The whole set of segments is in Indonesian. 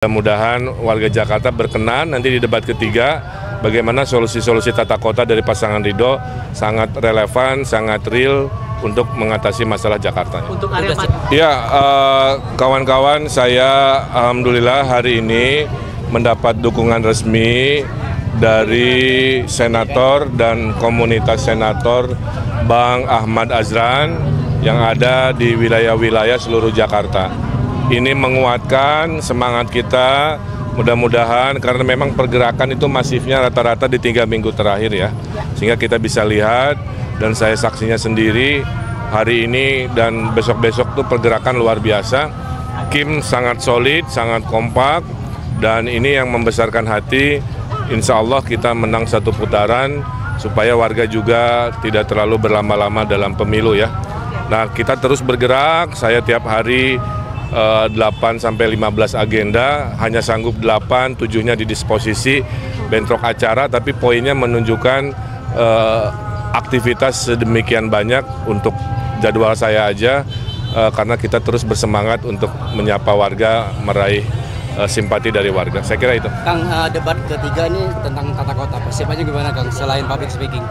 Mudah-mudahan warga Jakarta berkenan nanti di debat ketiga bagaimana solusi-solusi tata kota dari pasangan Ridho sangat relevan, sangat real untuk mengatasi masalah Jakarta. Untuk area ya, kawan-kawan, saya alhamdulillah hari ini mendapat dukungan resmi dari senator dan komunitas senator Bang Ahmad Azran yang ada di wilayah-wilayah seluruh Jakarta. Ini menguatkan semangat kita, mudah-mudahan karena memang pergerakan itu masifnya rata-rata di 3 minggu terakhir ya. Sehingga kita bisa lihat dan saya saksinya sendiri hari ini dan besok-besok tuh pergerakan luar biasa. Kim sangat solid, sangat kompak dan ini yang membesarkan hati. Insya Allah kita menang 1 putaran supaya warga juga tidak terlalu berlama-lama dalam pemilu ya. Nah kita terus bergerak, saya tiap hari 8-15 agenda, hanya sanggup 8, 7-nya di disposisi bentrok acara, tapi poinnya menunjukkan aktivitas sedemikian banyak untuk jadwal saya aja, karena kita terus bersemangat untuk menyapa warga, meraih simpati dari warga. Saya kira itu. Kang, debat ketiga ini tentang tata kota, persiapannya gimana Kang, selain public speaking?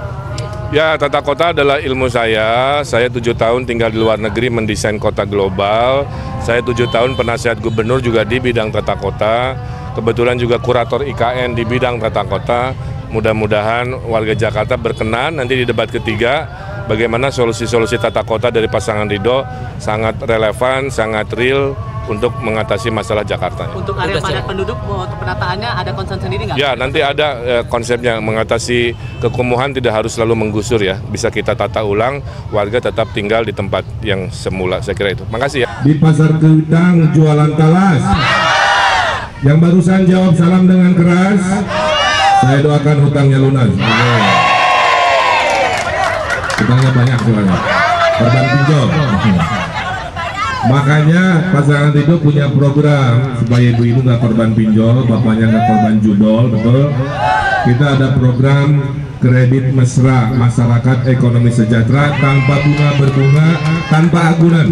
Ya, tata kota adalah ilmu saya. Saya 7 tahun tinggal di luar negeri mendesain kota global. Saya 7 tahun penasihat gubernur juga di bidang tata kota. Kebetulan juga kurator IKN di bidang tata kota. Mudah-mudahan warga Jakarta berkenan nanti di debat ketiga bagaimana solusi-solusi tata kota dari pasangan Ridho sangat relevan, sangat real untuk mengatasi masalah Jakarta. Untuk area padat penduduk, untuk penataannya ada concern sendiri nggak? Ya, nanti ada konsepnya mengatasi kekumuhan tidak harus selalu menggusur ya. Bisa kita tata ulang, warga tetap tinggal di tempat yang semula. Saya kira itu. Makasih ya. Di Pasar Kewitang jualan talas. Yang barusan jawab salam dengan keras, saya doakan hutangnya lunas. Hutangnya banyak soalnya. Korban pinjol. Makanya pasangan Ridho punya program supaya ibu-ibu nggak korban pinjol, bapaknya nggak korban judol, betul? Kita ada program kredit mesra masyarakat ekonomi sejahtera tanpa bunga berbunga, tanpa agunan.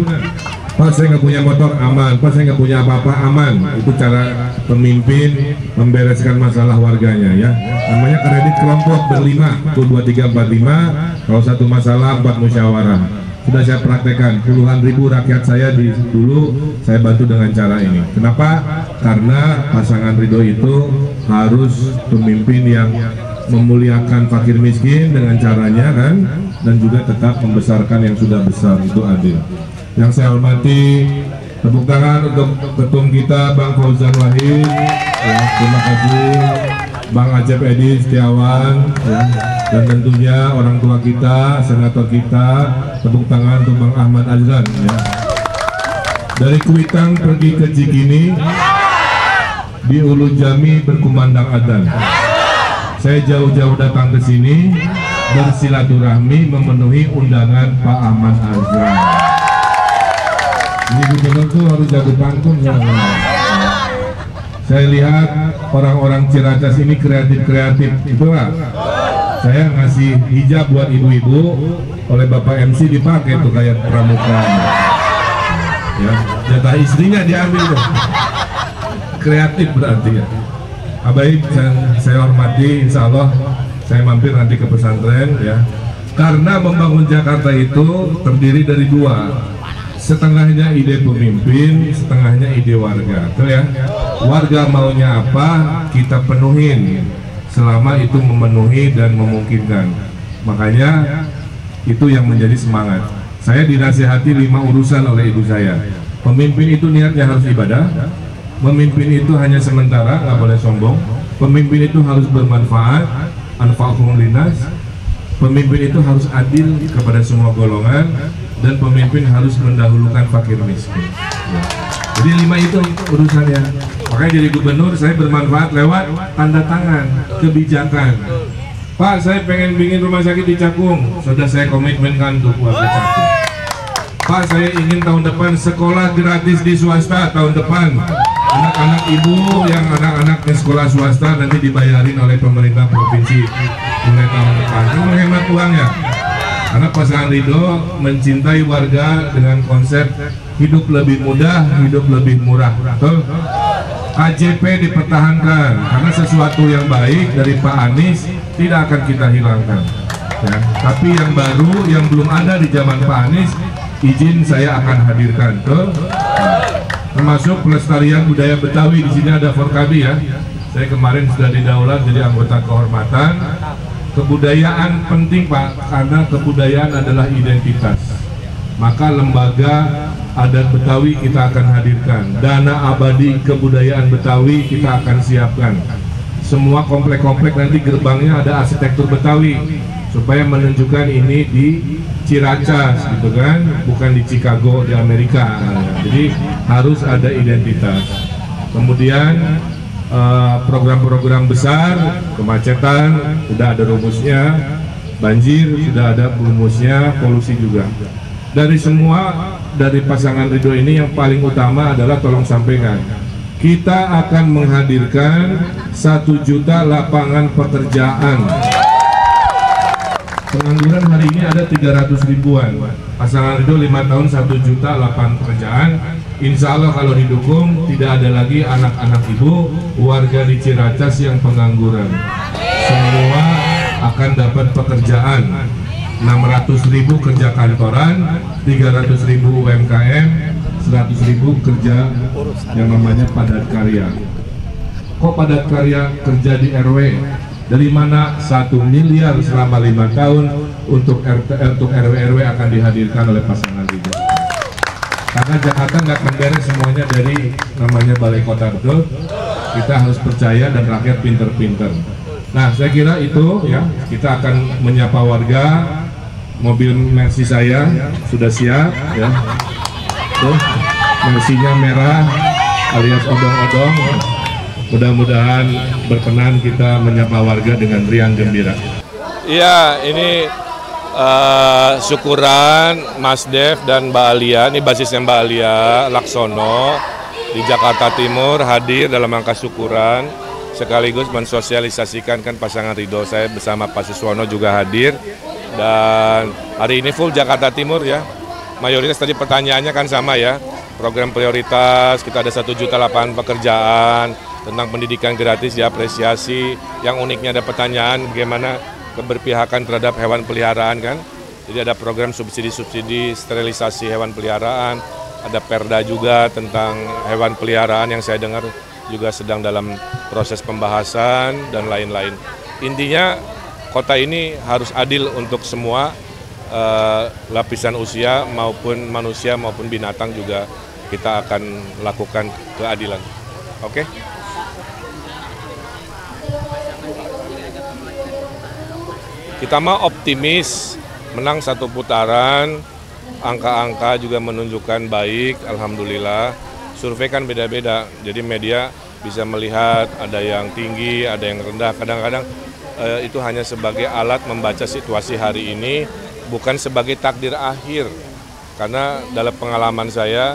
Pak saya nggak punya motor aman, Pak saya nggak punya apa-apa aman. Itu cara pemimpin membereskan masalah warganya ya. Namanya kredit kelompok berlima, tuh 2, 3, 4, 5. Kalau satu masalah 4 musyawarah. Sudah saya praktekkan, puluhan ribu rakyat saya dulu saya bantu dengan cara ini. Kenapa? Karena pasangan Ridho itu harus pemimpin yang memuliakan fakir miskin dengan caranya kan, dan juga tetap membesarkan yang sudah besar, itu adil. Yang saya hormati, tepuk tangan untuk ketum kita Bang Fauzan Wahid, ya, terima kasih Bang Acep Edi Setiawan, ya, dan tentunya orang tua kita, senator kita, tepuk tangan untuk Bang Ahmad Azran. Ya. Dari Kewitang pergi ke Cikini, di Ulu Jami berkumandang adzan. Saya jauh-jauh datang ke sini bersilaturahmi memenuhi undangan Pak Ahmad Azran. Ini gubernur tuh harus jago pantun ya. Saya lihat orang-orang Ciracas ini kreatif-kreatif, itulah. Saya ngasih hijab buat ibu-ibu, oleh Bapak MC dipakai tuh kayak pramuka. Ya, jatah istrinya diambil tuh. Kreatif berarti ya. Baik, saya hormati, insya Allah saya mampir nanti ke pesantren ya. Karena membangun Jakarta itu terdiri dari 2. Setengahnya ide pemimpin, setengahnya ide warga, betul ya? Warga maunya apa, kita penuhin selama itu memenuhi dan memungkinkan. Makanya itu yang menjadi semangat. Saya dinasihati 5 urusan oleh ibu saya. Pemimpin itu niatnya harus ibadah, memimpin itu hanya sementara, nggak boleh sombong. Pemimpin itu harus bermanfaat, anfa'uhum linnas. Pemimpin itu harus adil kepada semua golongan, dan pemimpin harus mendahulukan fakir miskin. Ya. Jadi 5 itu urusannya. Makanya jadi gubernur saya bermanfaat lewat tanda tangan kebijakan. Pak, saya pengen bikin rumah sakit di Cakung, sudah saya komitmenkan untuk warga Cakung. Pak, saya ingin tahun depan sekolah gratis di swasta tahun depan. Anak-anak ibu yang anak-anaknya sekolah swasta nanti dibayarin oleh pemerintah provinsi mulai tahun depan. Kan menghemat uang ya. Karena pasangan Ridho mencintai warga dengan konsep hidup lebih mudah, hidup lebih murah. Betul? KJP dipertahankan karena sesuatu yang baik dari Pak Anies tidak akan kita hilangkan. Ya. Tapi yang baru yang belum ada di zaman Pak Anies, izin saya akan hadirkan. Betul? Termasuk pelestarian budaya Betawi. Di sini ada Forkabi ya. Saya kemarin sudah didaulat jadi anggota kehormatan. Kebudayaan penting Pak, karena kebudayaan adalah identitas. Maka lembaga adat Betawi kita akan hadirkan. Dana abadi kebudayaan Betawi kita akan siapkan. Semua komplek-komplek nanti gerbangnya ada arsitektur Betawi supaya menunjukkan ini di Ciracas gitu kan, bukan di Chicago di Amerika. Jadi harus ada identitas. Kemudian program-program besar, kemacetan sudah ada rumusnya, banjir sudah ada rumusnya, polusi juga. Dari semua, dari pasangan Ridho ini yang paling utama adalah tolong sampaikan, kita akan menghadirkan 1 juta lapangan pekerjaan. Pengangguran hari ini ada 300 ribuan. Pasangan Ridho 5 tahun 1 juta lapangan pekerjaan. Insya Allah kalau didukung tidak ada lagi anak-anak ibu warga di Ciracas yang pengangguran. Semua akan dapat pekerjaan. 600.000 kerja kantoran, 300.000 UMKM, 100.000 kerja yang namanya padat karya. Kok padat karya kerja di RW? Dari mana 1 miliar selama 5 tahun untuk RW-RW akan dihadirkan oleh pasangan Ridho? Karena Jakarta nggak akan beres semuanya dari namanya balai kota, betul? Kita harus percaya dan rakyat pinter-pinter. Nah, saya kira itu ya, kita akan menyapa warga. Mobil Mercy saya sudah siap ya. Tuh, Mercy-nya merah alias odong-odong. Mudah-mudahan berkenan kita menyapa warga dengan riang gembira. Iya, ini syukuran Mas Dev dan Mbak Alia, ini basisnya Mbak Alia Laksono di Jakarta Timur hadir dalam rangka syukuran sekaligus mensosialisasikan kan pasangan Ridho. Saya bersama Pak Suswono juga hadir dan hari ini full Jakarta Timur ya. Mayoritas tadi pertanyaannya kan sama ya, program prioritas kita ada 1 juta lapangan pekerjaan, tentang pendidikan gratis diapresiasi. Yang uniknya ada pertanyaan bagaimana keberpihakan terhadap hewan peliharaan kan. Jadi ada program subsidi-subsidi sterilisasi hewan peliharaan, ada perda juga tentang hewan peliharaan yang saya dengar juga sedang dalam proses pembahasan dan lain-lain. Intinya kota ini harus adil untuk semua lapisan usia maupun manusia maupun binatang juga kita akan lakukan keadilan. Oke? Kita mah optimis, menang 1 putaran, angka-angka juga menunjukkan baik, alhamdulillah. Survei kan beda-beda, jadi media bisa melihat ada yang tinggi, ada yang rendah. Kadang-kadang itu hanya sebagai alat membaca situasi hari ini, bukan sebagai takdir akhir. Karena dalam pengalaman saya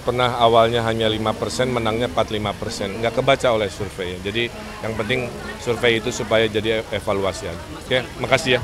pernah awalnya hanya 5%, menangnya 45%. Nggak kebaca oleh survei. Jadi yang penting survei itu supaya jadi evaluasi. Oke, makasih ya.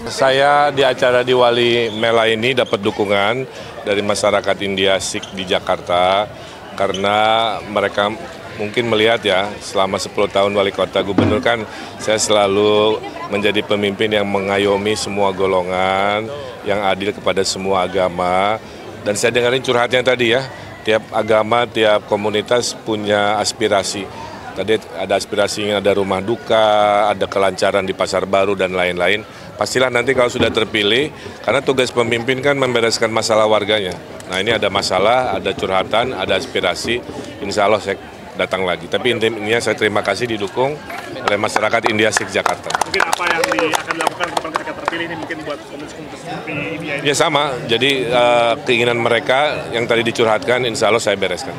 Saya di acara di Wali Mela ini dapat dukungan dari masyarakat India Sikh di Jakarta. Karena mereka mungkin melihat ya, selama 10 tahun wali kota gubernur kan saya selalu menjadi pemimpin yang mengayomi semua golongan, yang adil kepada semua agama. Dan saya dengarin curhatnya tadi ya, tiap agama, tiap komunitas punya aspirasi. Tadi ada aspirasinya, ada rumah duka, ada kelancaran di pasar baru dan lain-lain. Pastilah nanti kalau sudah terpilih, karena tugas pemimpin kan membereskan masalah warganya. Nah ini ada masalah, ada curhatan, ada aspirasi, insya Allah saya datang lagi. Tapi intinya saya terima kasih didukung oleh masyarakat India Sikh Jakarta. Mungkin apa yang akan dilakukan ketika terpilih ini mungkin buat komunitas seperti India ini? Ya sama, jadi keinginan mereka yang tadi dicurhatkan insya Allah saya bereskan.